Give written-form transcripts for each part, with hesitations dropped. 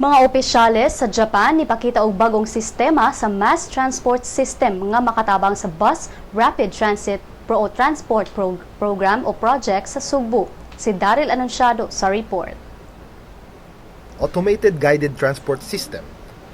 Mga opisyales sa Japan nipakita og bagong sistema sa mass transport system nga makatabang sa Bus Rapid Transit Transport Program o project sa Cebu. Si Daryl Anunciado sa report. Automated Guided Transport System.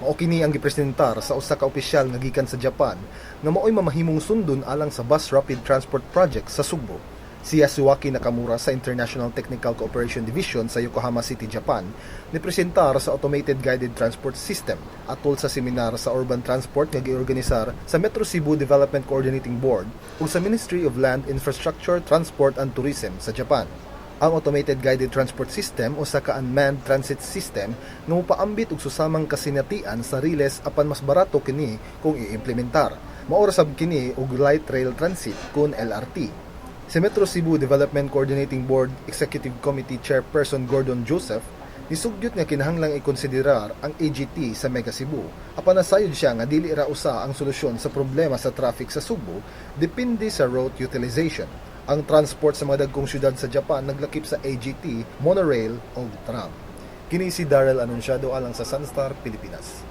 Mao kini ang gipresentar sa usa ka opisyal nga gikan sa Japan nga maoy mamahimong sundon alang sa Bus Rapid Transport Project sa Cebu. Si Yasuaki Nakamura sa International Technical Cooperation Division sa Yokohama City, Japan, nipresentar sa Automated Guided Transport System atol sa seminar sa urban transport nga giorganisar sa Metro Cebu Development Coordinating Board ug sa Ministry of Land, Infrastructure, Transport and Tourism sa Japan. Ang Automated Guided Transport System o sa ka-unmanned transit system nga mopaambit og susamang kasinatian sa riles apan mas barato kini kung i-implementar. Maora sab kini og light rail transit kun LRT. Si Metro Cebu Development Coordinating Board Executive Committee Chairperson Gordon Joseph nisugyot nga kinahanglang ikonsiderar ang AGT sa Mega Cebu. Apan nasayod siya nga dili ra usa ang solusyon sa problema sa traffic sa Cebu depende sa route utilization. Ang transport sa mga dagkong syudad sa Japan naglakip sa AGT, monorail o tram. Kini si Daryl Anunciado alang sa Sun.Star, Pilipinas.